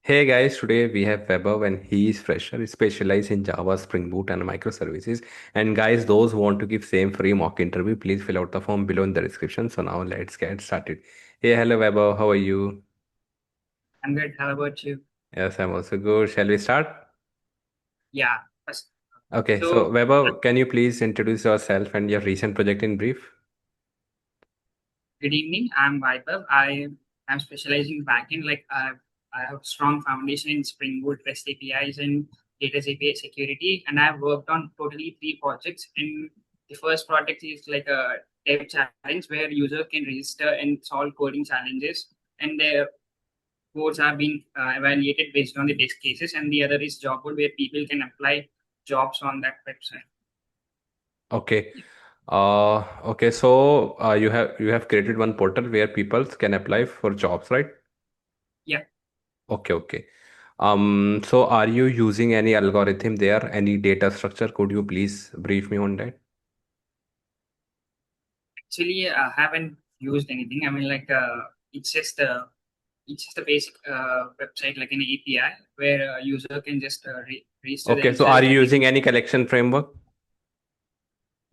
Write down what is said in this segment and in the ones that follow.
Hey guys, today we have Weber and he is fresher, he specialized in Java, Spring Boot and microservices. And guys, those who want to give same free mock interview, please fill out the form below in the description. So now let's get started. Hey, hello Weber, how are you? I'm good. How about you? Yes, I'm also good. Shall we start? Yeah. First- Okay, so So, Weber, can you please introduce yourself and your recent project in brief? good evening. I'm Vaibhav. I'm specializing in backend. I have strong foundation in Spring Boot, REST APIs, and data API security. And I've worked on totally three projects. And the first project is like a dev challenge where user can register and solve coding challenges, and their codes are being evaluated based on the test cases. And the other is job board where people can apply jobs on that website. Okay. Okay, so you have created one portal where people can apply for jobs, right? Yeah. Okay, okay. So are you using any algorithm there, any data structure? Could you please brief me on that? Actually, I haven't used anything. I mean, it's just a basic website like an API where a user can just register Okay, so are themselves you and they using can. any collection framework?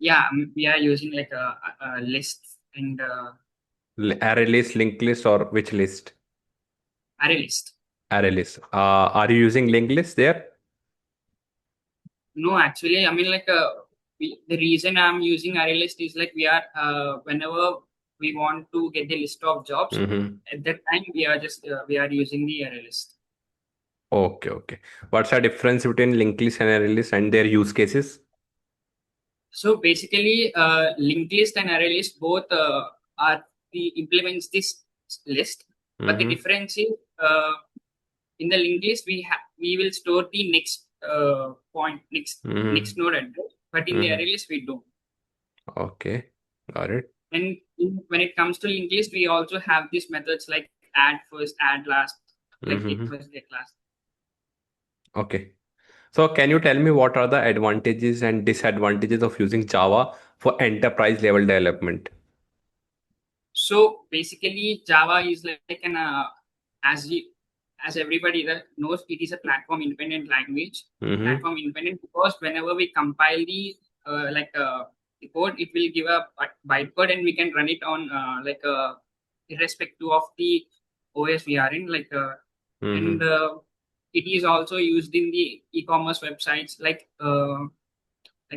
Yeah, we are using like a list and Array list, linked list, or which list? array list. Array list. Are you using linked list there? No, actually, I mean the reason I'm using array list is like we are whenever we want to get the list of jobs, Mm-hmm. at that time we are using the array list. Okay, okay. What's the difference between linked list and array list and their use cases? So basically, linked list and array list both are the implements this list, but the Mm-hmm. difference is in the linked list we will store the next point Mm-hmm. next node address, but in the Mm-hmm. array list we don't. Okay, got it. And when it comes to linked list, we also have these methods like add first, add last, like get Mm-hmm. first, get last. Okay. So can you tell me what are the advantages and disadvantages of using Java for enterprise level development? So basically, Java is like an as you, as everybody that knows, it is a platform independent language. Mm-hmm. Platform independent because whenever we compile the code, it will give a bytecode, and we can run it on irrespective of the OS we are in. And Mm-hmm. it is also used in the e-commerce websites like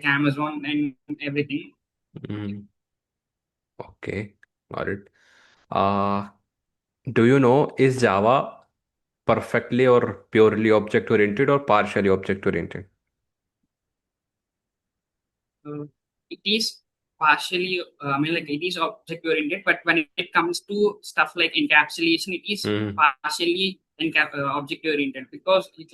Amazon and everything. Mm-hmm. Okay, got it. Uh, do you know is Java perfectly or purely object oriented or partially object oriented? Uh, it is partially, I mean, like it is object oriented, but when it comes to stuff like encapsulation, it is Mm-hmm. partially object oriented because it's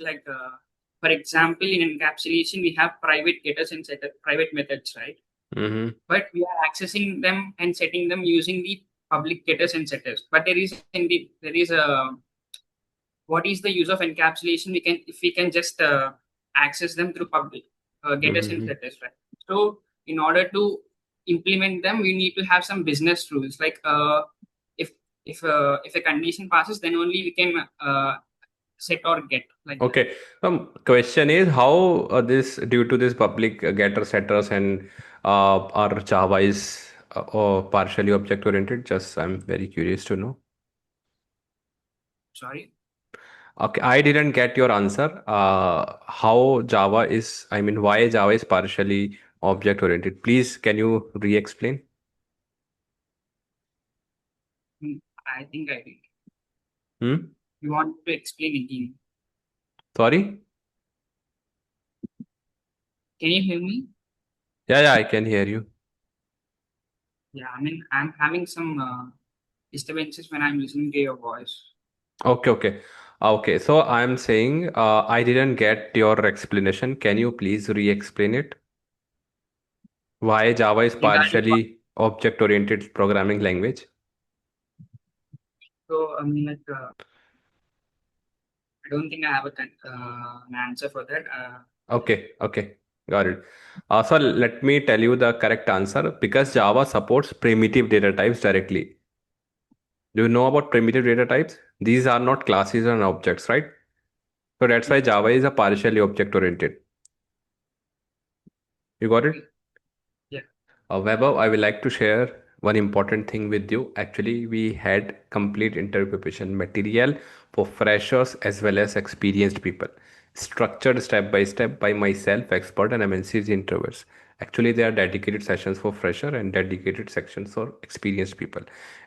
for example, in encapsulation, we have private getters and private methods, right? Mm-hmm. But we are accessing them and setting them using the public getters and setters. But there is a what is the use of encapsulation? We can if we can just access them through public getters and Mm-hmm. setters, right? So in order to implement them, we need to have some business rules. If if a condition passes, then only we can set or get like that. Okay. Question is how this due to this public getter setters and our Java is partially object oriented. Just I'm very curious to know. Sorry. Okay, I didn't get your answer. How Java is, I mean, why Java is partially object oriented? Please, can you re-explain? I think I did. Hmm? You want to explain again? Sorry? Can you hear me? Yeah, yeah, I can hear you. Yeah, I mean, I'm having some disturbances when I'm listening to your voice. Okay, okay. Okay, so I'm saying I didn't get your explanation. Can you please re-explain it? Why Java is Regarding what? partially object oriented programming language? So, I mean, I don't think I have an answer for that. Okay, okay, got it. So let me tell you the correct answer because Java supports primitive data types directly. Do you know about primitive data types? These are not classes and objects, right? So that's why Yes. Java is a partially object oriented. You got it? Okay. Yeah. Vaibhav, I would like to share one important thing with you. Actually, we had complete interview preparation material for freshers as well as experienced people, structured step by step by myself, expert and MNCs interviewers. Actually, there are dedicated sessions for fresher and dedicated sections for experienced people.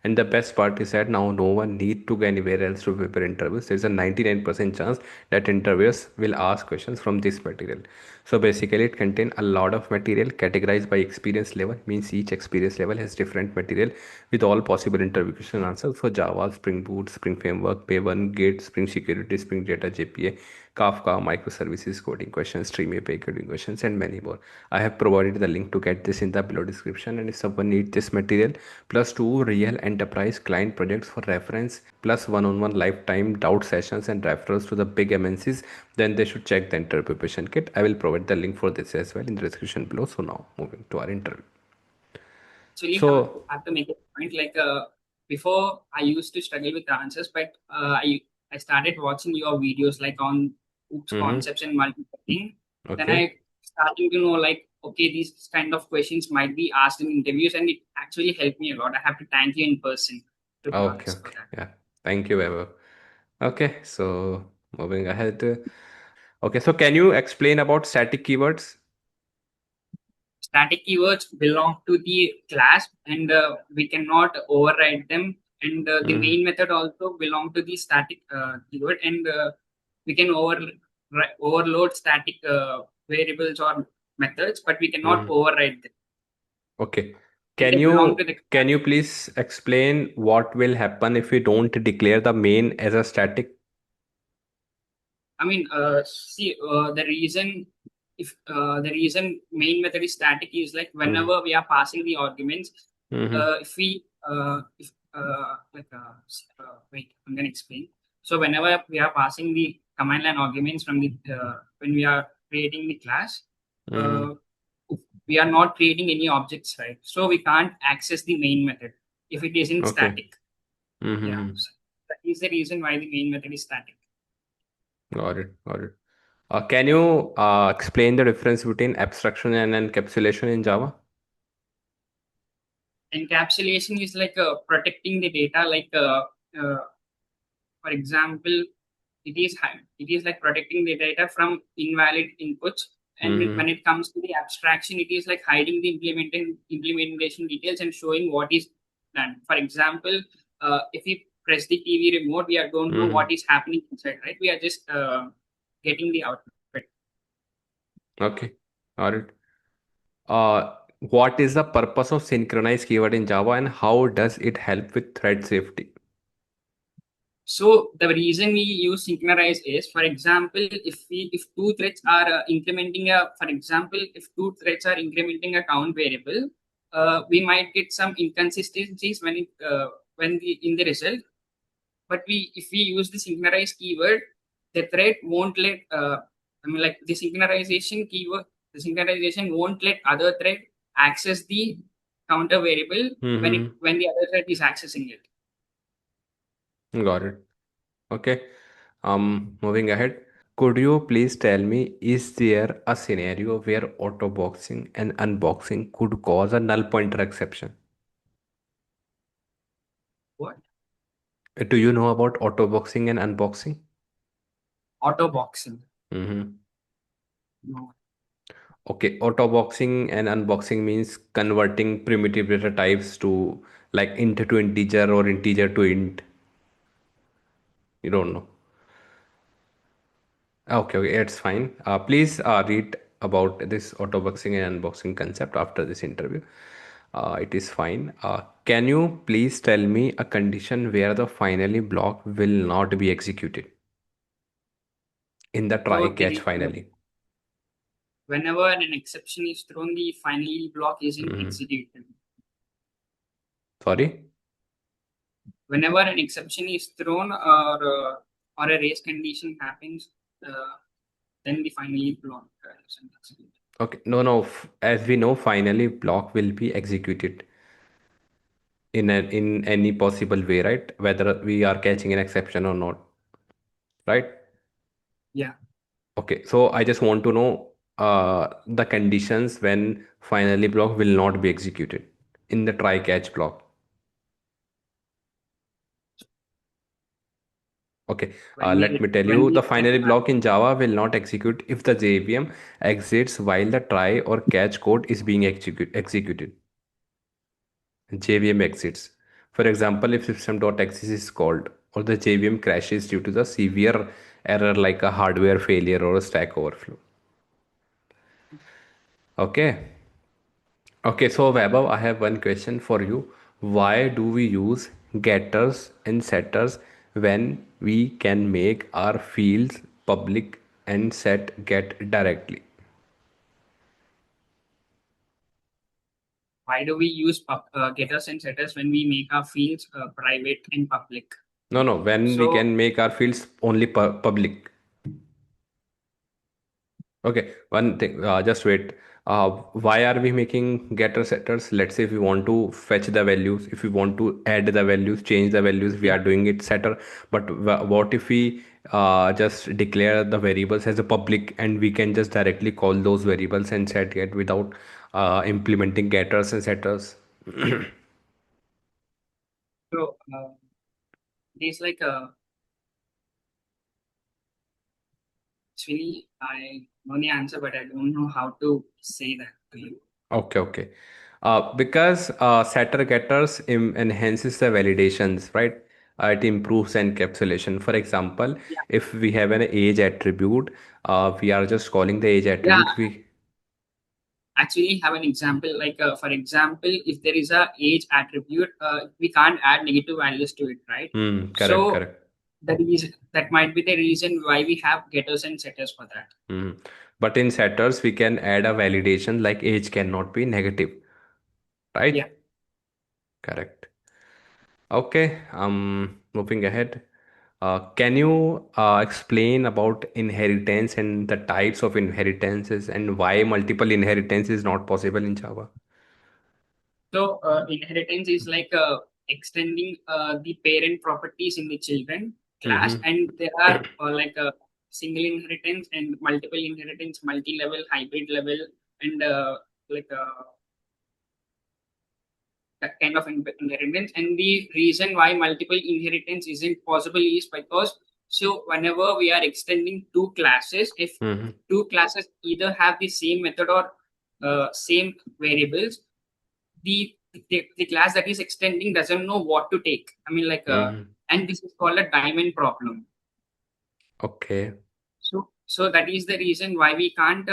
And the best part is that now no one need to go anywhere else to prepare interviews. There's a 99% chance that interviewers will ask questions from this material. So basically it contains a lot of material categorized by experience level, means each experience level has different material with all possible interview question answers for Java, Spring Boot, Spring Framework, Pay1, Git, Spring Security, Spring Data, JPA, Kafka, microservices, coding questions, Stream API coding questions, and many more. I have provided the link to get this in the below description. And if someone needs this material, plus two real enterprise client projects for reference, plus one-on-one lifetime doubt sessions and referrals to the big MNCs, then they should check the interview preparation kit. I will provide the link for this as well in the description below. So now moving to our interview. Actually, So, have to make a point. Before, I used to struggle with the answers, but I started watching your videos like on OOPS mm-hmm, concepts and multi-threading. Then okay, I started to know like, okay, these kind of questions might be asked in interviews, and it actually helped me a lot. I have to thank you in person, to be okay, honest, for okay, that. yeah. Thank you, Weber. Okay, so moving ahead. Okay, so can you explain about static keywords? Static keywords belong to the class, and we cannot override them. And the Mm-hmm, main method also belong to the static keyword, and we can overload static variables or methods, but we cannot mm-hmm. override them. Okay. And Can they belong to you the can class. you please explain what will happen if we don't declare the main as a static? I mean, the reason if the reason main method is static is like Mm-hmm, whenever we are passing the arguments, mm-hmm, if we if wait, I'm gonna explain. So whenever we are passing the command line arguments from the when we are creating the class, mm-hmm. uh, we are not creating any objects, right? So we can't access the main method if it isn't Okay. static. Yeah, Mm-hmm. so that is the reason why the main method is static. Got it. Got it. Can you explain the difference between abstraction and encapsulation in Java? Encapsulation is like protecting the data, uh, for example, it is like protecting the data from invalid inputs. And when Mm-hmm. it comes to the abstraction, it is like hiding the implementation details and showing what is done. For example, if we press the TV remote, don't know Mm-hmm. what is happening inside, right? We are just getting the output. Okay. Got it. What is the purpose of synchronized keyword in Java and how does it help with thread safety? So the reason we use synchronize is, for example, if two threads are incrementing a, for example, if two threads are incrementing a count variable, we might get some inconsistencies when the in the result. But we if we use the synchronize keyword, the thread won't let like the synchronization keyword, the synchronization won't let other thread access the counter variable Mm-hmm. when the other thread is accessing it. Got it. Okay. Moving ahead. Could you please tell me, is there a scenario where autoboxing and unboxing could cause a null pointer exception? What? Do you know about autoboxing and unboxing? Auto boxing. Mm-hmm. No. Okay, autoboxing and unboxing means converting primitive data types to like int to integer or integer to int. You don't know. Okay, okay, it's fine. Please read about this autoboxing and unboxing concept after this interview. It is fine. Can you please tell me a condition where the finally block will not be executed in the try So catch finally? whenever an exception is thrown, the finally block isn't Hmm. executed. Sorry? Whenever an exception is thrown or a race condition happens, uh, then the finally block isn't executed. Okay, no, no. As we know, finally block will be executed in any possible way, right? Whether we are catching an exception or not, right? Yeah. Okay, so I just want to know the conditions when finally block will not be executed in the try catch block. Okay, let me tell When you, we the finally block in Java will not execute if the JVM exits while the try or catch code is being executed. JVM exits. For example, if system.exit is called or the JVM crashes due to the severe error like a hardware failure or a stack overflow. Okay. Okay, so Vaibhav, I have one question for you. Why do we use getters and setters when we can make our fields public and set get directly? why do we use getters and setters when we make our fields private and public? No, no, when we So can make our fields only public. Okay, one thing, just wait. Why are we making getter setters? Let's say if we want to fetch the values, if we want to add the values, change the values, we yeah. are doing it setter. But what if we just declare the variables as a public and we can just directly call those variables and set it without implementing getters and setters? So there's like actually I know the answer, but I don't know how to say that to you. Okay, okay. Because setter getters enhances the validations, right? It improves encapsulation. For example, Yeah. if we have an age attribute, we are just calling the age Yeah. attribute. We Actually have an example like for example, if there is a age attribute, we can't add negative values to it, right? correct, So correct. that might be the reason why we have getters and setters for that. Hmm. But in setters, we can add a validation like age cannot be negative, Yeah. right? Correct. Okay. Moving ahead. Can you explain about inheritance and the types of inheritances and why multiple inheritance is not possible in Java? So inheritance is like extending the parent properties in the children class, Mm-hmm. and there are like a single inheritance and multiple inheritance, multi-level, hybrid level, and like that kind of inheritance. And the reason why multiple inheritance isn't possible is because so whenever we are extending two classes, if Mm-hmm. two classes either have the same method or same variables, the class that is extending doesn't know what to take. I mean, like, Mm-hmm. and this is called a diamond problem. Okay. So that is the reason why we can't,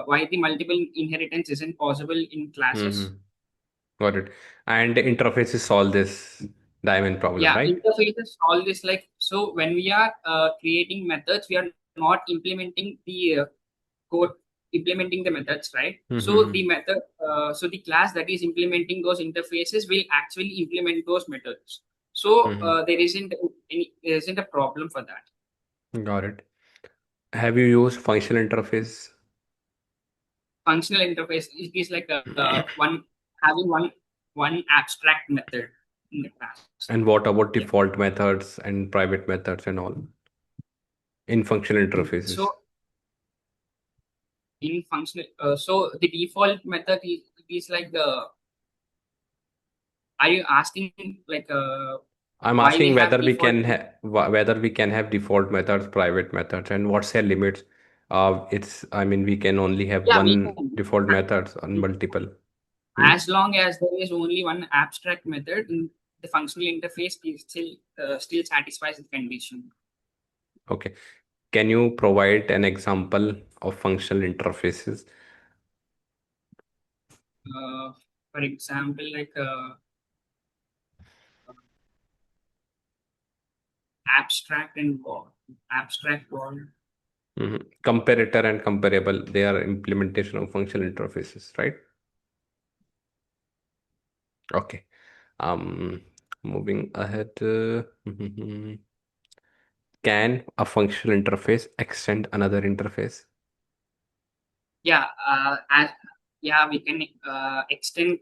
why the multiple inheritance isn't possible in classes. Mm-hmm. Got it. And the interfaces solve this diamond problem, Yeah, right? interfaces, all this like, so when we are creating methods, we are not implementing the code, implementing the methods, right? So Mm-hmm. the method, so the class that is implementing those interfaces will actually implement those methods. So Mm-hmm. there isn't a problem for that. Got it. Have you used functional interface? Functional interface is like a, one having one abstract method in the class. And what about Yeah. default methods and private methods and all in functional interfaces? So in functional, so the default method is like the. Are you asking like I'm why we asking have whether we default? can whether we can have default methods, private methods, and what's their limits. I mean, we can only have Yeah, we one can. default methods on multiple. Hmm? As long as there is only one abstract method, in the functional interface is still satisfies the condition. Okay. Can you provide an example of functional interfaces? Uh, for example, like abstract and wall, abstract wall. Comparator and comparable, they are implementation of functional interfaces, right? Okay. Um, Moving ahead. Can a functional interface extend another interface? Yeah, yeah, we can extend.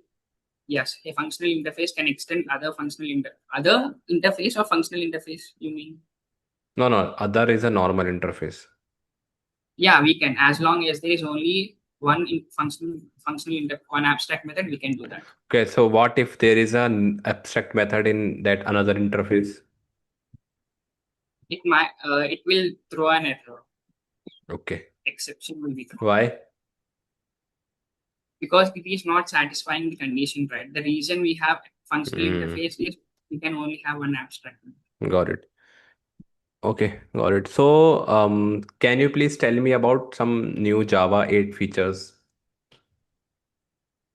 Yes, a functional interface can extend other other interface or functional interface. You mean? No, no, other is a normal interface. Yeah, we can, as long as there is only one one abstract method, we can do that. Okay, so what if there is an abstract method in that another interface? It will throw an error. Okay. Exception will be thrown Why? because it is not satisfying the condition, right? The reason we have functional Mm, interface is we can only have one abstract method. got it. Okay, got it. So, can you please tell me about some new Java 8 features?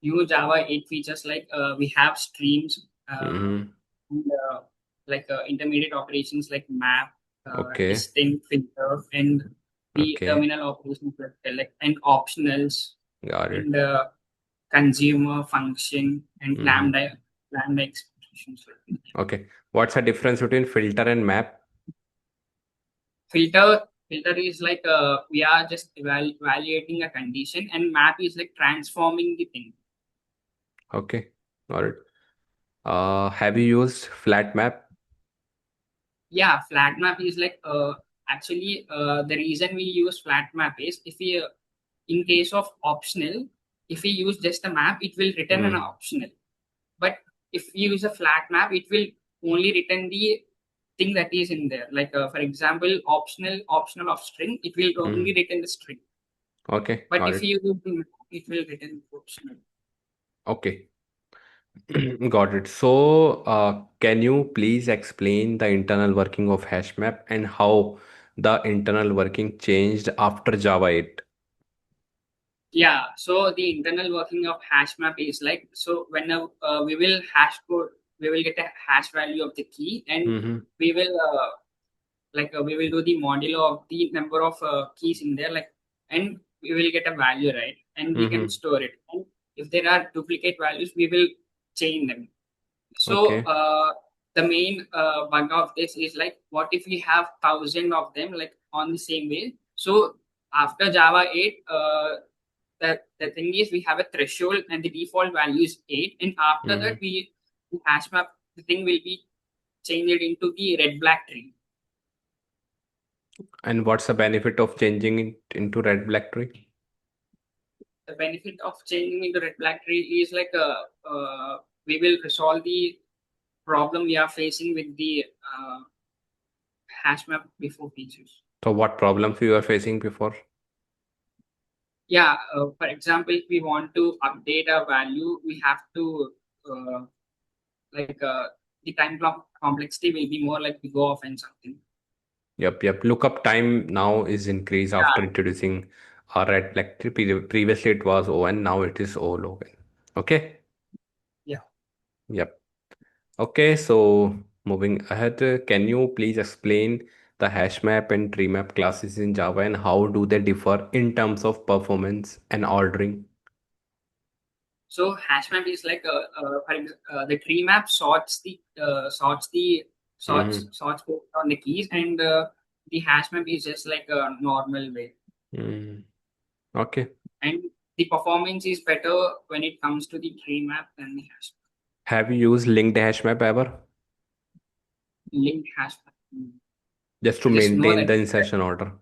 New Java 8 features like we have streams, Mm-hmm. and, intermediate operations like map, Okay, distinct filter, and the okay, terminal operations like select and optionals, got it. and consumer function and Mm-hmm. lambda expressions. Okay, what's the difference between filter and map? Filter is like we are just evaluating a condition, and map is like transforming the thing. Okay, got it. Have you used flat map? Yeah, flat map is like actually the reason we use flat map is if we in case of optional, if we use just a map, it will return an Mm, optional. But if we use a flat map, it will only return the thing that is in there. Like for example, optional of string, it will only mm. return the string. Okay, But got if it. you use the map, it will return optional. Okay, got it. So, can you please explain the internal working of HashMap and how the internal working changed after Java 8? Yeah, so the internal working of hash map is like, so whenever we will hash code, we will get a hash value of the key, and Mm-hmm. we will we will do the modulo of the number of keys in there, like, and we will get a value, right? And we can Mm-hmm. store it. And if there are duplicate values, we will change them. So Okay. the main bug of this is like, what if we have thousand of them like on the same way? So after Java 8, the thing is we have a threshold and the default value is 8, and after Mm-hmm. that we hash map the thing will be changed into the red black tree. And what's the benefit of changing it into red black tree? The benefit of changing into red black tree is like we will resolve the problem we are facing with the hash map before features. So, what problems you were facing before? Yeah, for example, if we want to update a value, we have to uh, like the complexity will be more like we go off and something. Yep, yep. Lookup time now is increased after Yeah, introducing a red black tree. Previously it was O and now it is O log n. Okay. yeah. Yep. Okay, so moving ahead, can you please explain the hash map and tree map classes in Java and how do they differ in terms of performance and ordering? So hash map is like the tree map Mm-hmm. sorts based on the keys, and the hash map is just like a normal way, Mm. Okay. and the performance is better when it comes to the tree map than the hash map. Have you used linked hash map ever? Linked hash map. Just to I just know maintain that. the insertion order.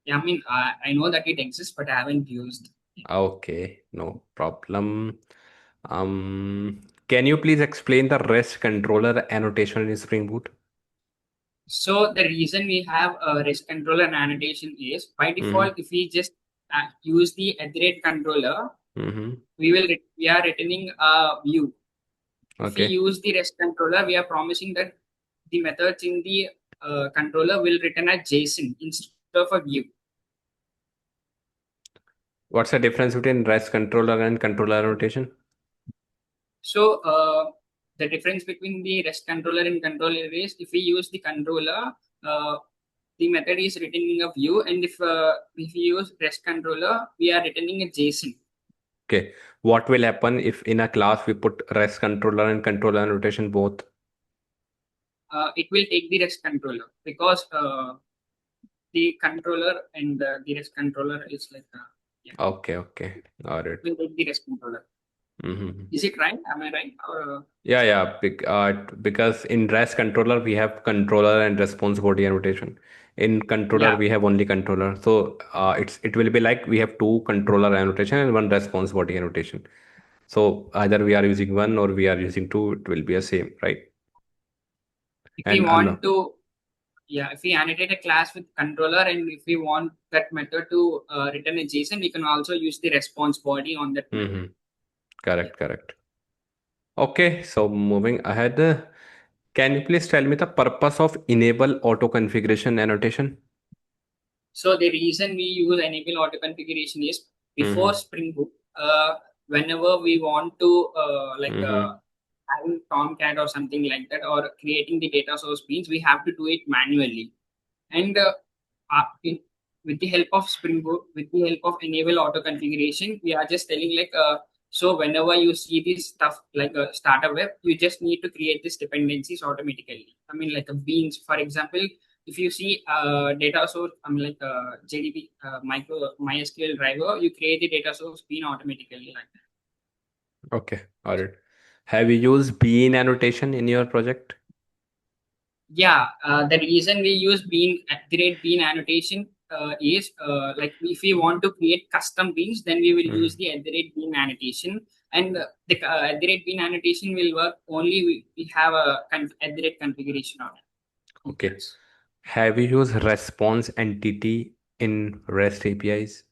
Yeah, I mean, I know that it exists, but I haven't used. Okay, no problem. Can you please explain the REST controller annotation in Spring Boot? So the reason we have a REST controller and annotation is by Mm-hmm. default, if we just use the @ controller, Mm-hmm. we are returning a view. If we Okay. use the REST controller, we are promising that the methods in the controller will return a JSON instead of a view. What's the difference between REST controller and controller annotation? So the difference between the REST controller and controller is if we use the controller, uh, the method is returning a view, and if we use REST controller, we are returning a JSON. Okay. What will happen if in a class we put REST controller and controller annotation both? It will take the REST controller because the controller and the REST controller is like yeah, Okay, okay. Got it it. will take the REST controller. Mm-hmm. Is it right? Am I right? Or Yeah, yeah. Because in REST controller we have controller and response body annotation. In controller yeah, we have only controller. So it will be like we have two controller annotation and one response body annotation. So either we are using one or we are using two, it will be the same, right? if we And want to, yeah, if we annotate a class with controller and if we want that method to return a JSON, we can also use the response body on that method. mm-hmm. Yeah. Correct, correct. Okay, so moving ahead, can you please tell me the purpose of enable auto configuration annotation? So the reason we use enable auto configuration is before Mm-hmm. Spring Boot, whenever we want to Mm-hmm. having Tomcat or something like that, or creating the data source beans, we have to do it manually. And uh, in, with the help of Spring Boot, with the help of enable auto configuration, we are just telling so whenever you see this stuff like a starter web, you just need to create these dependencies automatically. I mean, like a beans, for example, if you see data source, I mean, like JDB, MySQL driver, you create the data source bean automatically. Like Okay, got it. Have you used bean annotation in your project? yeah, the reason we use bean at the rate bean annotation is like if we want to create custom beans, then we will use Mm-hmm. the at the rate bean annotation, and the at the rate bean annotation will work only we have a at the rate configuration on it. Okay. Yes. Have you used response entity in REST APIs?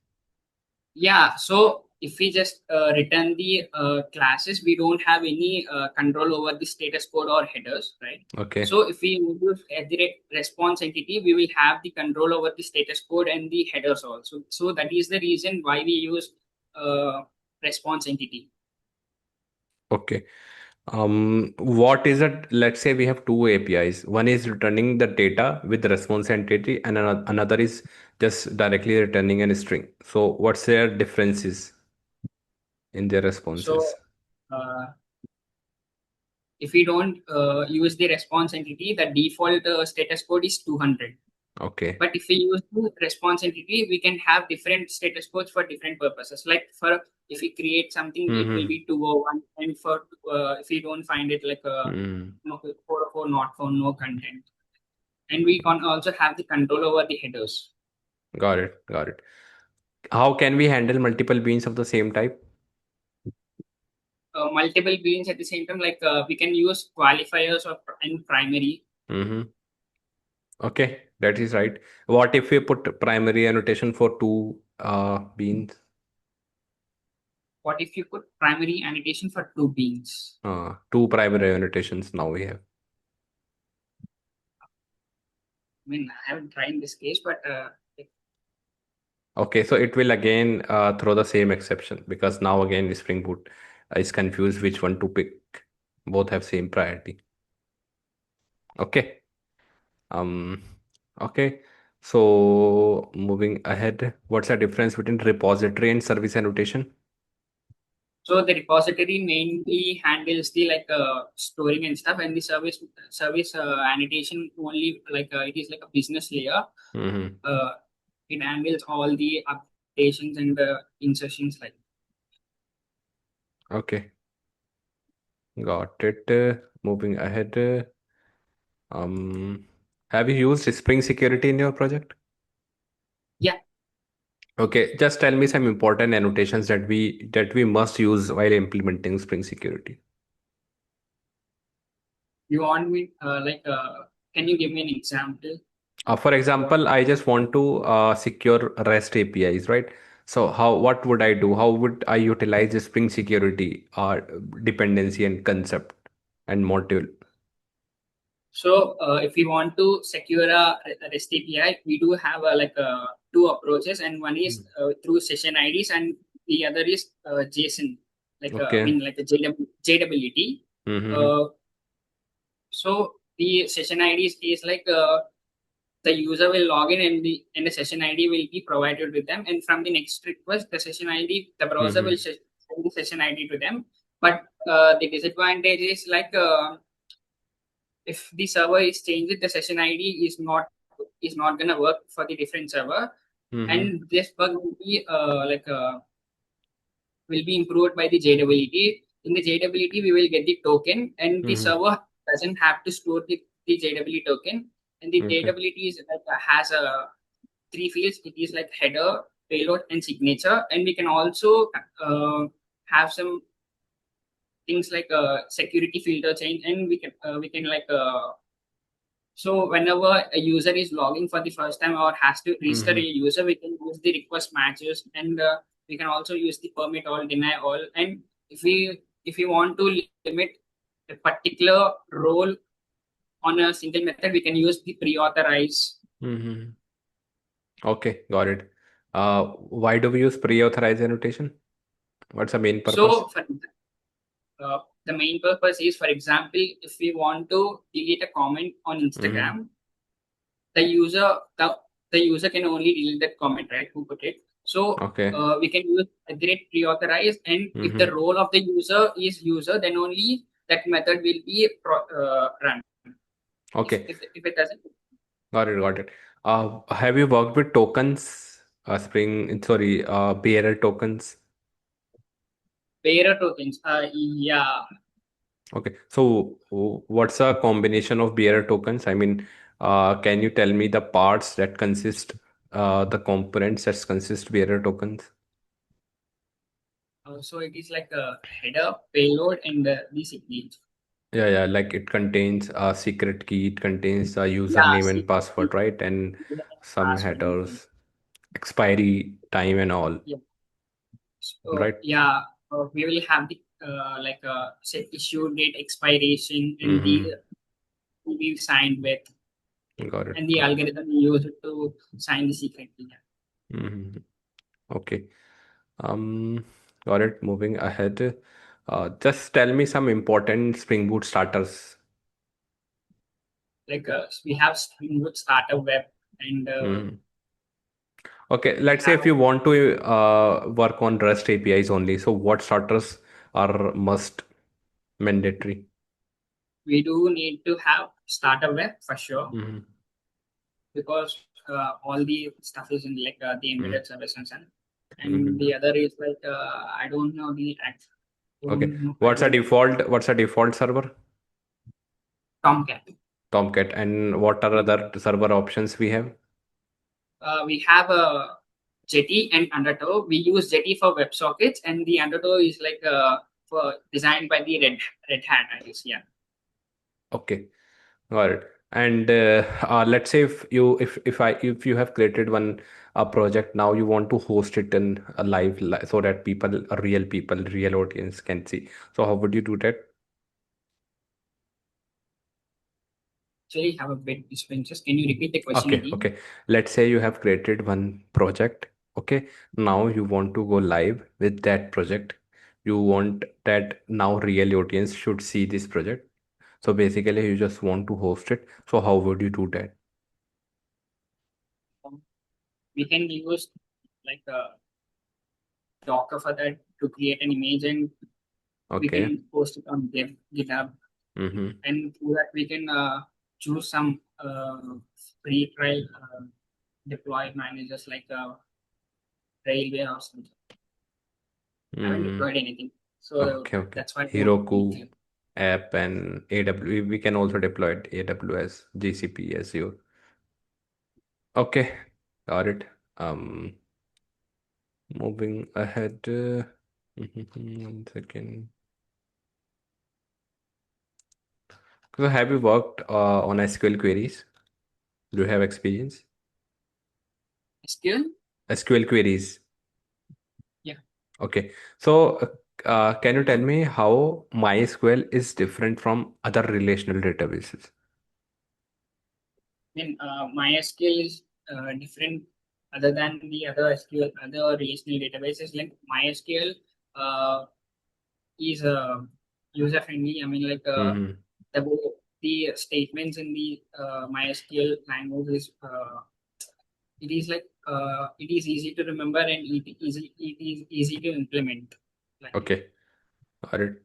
Yeah, so if we just return the classes, we don't have any control over the status code or headers, right? Okay. So if we use at the response entity, we will have the control over the status code and the headers also. So that is the reason why we use response entity. Okay. What is it? Let's say we have two APIs. One is returning the data with the response entity, and another is just directly returning a string. So, what's their differences in their responses? So uh, if we don't use the response entity, the default status code is 200. Okay. But if we use the response entity, we can have different status codes for different purposes. Like for if we create something, it will Mm-hmm. be 201, and for if we don't find it like Mm. no, 404 not found, no content. And we can also have the control over the headers. Got it. Got it. How can we handle multiple beans of the same type? Multiple beans at the same time, like we can use qualifiers or and primary. Mm-hmm. Okay, that is right. What if we put primary annotation for two beans? What if you put primary annotation for two beans? Two primary annotations now we have. I mean, I haven't tried in this case, but Okay, so it will again throw the same exception because now again Spring Boot is confused which one to pick. Both have same priority. Okay. Um. Okay. So moving ahead, what's the difference between repository and service annotation? so the repository mainly handles the storing and stuff, and the service annotation only it is like a business layer. Mm-hmm. Uh, it handles all the updations and insertions like. Okay, got it. Moving ahead, um, have you used Spring Security in your project? Yeah, Okay, just tell me some important annotations that we must use while implementing Spring Security. you want me can you give me an example? For What example, I just want to secure REST APIs, right? So what would I do? How would I utilize the Spring Security dependency and concept and module? So, if we want to secure a REST API, we do have two approaches, and one is through session IDs, and the other is JSON, I Okay. mean, like a JWT. Mm-hmm. Uh, so the session IDs is the user will log in, and the session ID will be provided with them, and from the next request, the session ID, the browser will Mm-hmm. send the session ID to them. But the disadvantage is if the server is changed, the session ID is not gonna work for the different server, Mm-hmm. and this bug will be will be improved by the JWT. In the JWT, we will get the token, and the Mm-hmm. server doesn't have to store the JWT token. And the Okay. JWT is like has a three fields. It is like header, payload, and signature. And we can also have some things like security filter change, and we can like so whenever a user is logging for the first time or has to register a Mm-hmm. user, we can use the request matches, and we can also use the permit all, deny all. And if we want to limit a particular role on a single method, we can use the pre-authorize. Mm-hmm. Okay, got it. Why do we use pre-authorized annotation? What's the main purpose? So the main purpose is, for example, if we want to delete a comment on Mm-hmm. Instagram, the user the, the user can only delete that comment, right? Who put it. So Okay. we can use a great pre-authorize, and if the Mm-hmm. role of the user is user, then only that method will be run. Okay, If it doesn't, got it, got it. Have you worked with tokens? Sorry, bearer tokens. bearer tokens. Yeah. Okay, so what's a combination of bearer tokens? I mean, can you tell me the parts that consist, the components that consist bearer tokens? So it is like a header, payload, and the signature. Yeah, yeah, like it contains a secret key, it contains a Yeah, username and security, password, right? And some password, and everything. headers, expiry time and all, Yeah. So right? yeah, we will have the like set issue date, expiration, and Mm-hmm. the who we signed with, Got it, and the got it. algorithm we use it to sign the secret key. Mm-hmm. Okay. Um, got it. Moving ahead. Just tell me some important Spring Boot starters. Like we have Spring Boot starter web, and Mm-hmm. Okay, we let's say have if you want to work on REST APIs only, so what starters are must mandatory? we do need to have starter web for sure, Mm-hmm. because all the stuff is in like the embedded services, and Mm-hmm. the other is like I don't know the Okay, I what's a don't default? What's a default server? Tomcat. Tomcat. And what are other server options we have? We have a Jetty and Undertow. We use Jetty for WebSockets, and the Undertow is like for designed by the Red Hat, I guess. Yeah. Okay, got it. And let's say if you have created one a project, now you want to host it in a so that real people, real audience can see. So how would you do that? Actually, have a bit dispensers. Can you repeat the question Okay, again? okay. Let's say you have created one project. Okay, now you want to go live with that project. You want that now real audience should see this project. So basically, you just want to host it. So how would you do that? Um, we can use like a Docker for that to create an image, and we Okay. can post it on GitHub. Mm-hmm. And through that, we can choose some free trial deploy managers like Railway or something. I haven't Mm, deployed anything, so okay, okay. that's why I want to Heroku be app and AWS. We can also deploy it AWS, GCP, Azure. Okay, got it. Um, moving ahead. 1 second. So have you worked on SQL queries? Do you have experience? SQL. SQL queries. Yeah. Okay. So can you tell me how MySQL is different from other relational databases? Then MySQL is different other than the other SQL, other relational databases. Like MySQL uh, is user friendly. I mean, like Mm-hmm. the the statements in the MySQL language is it is like it is easy to remember, and it is easy to implement. Like Okay, got it.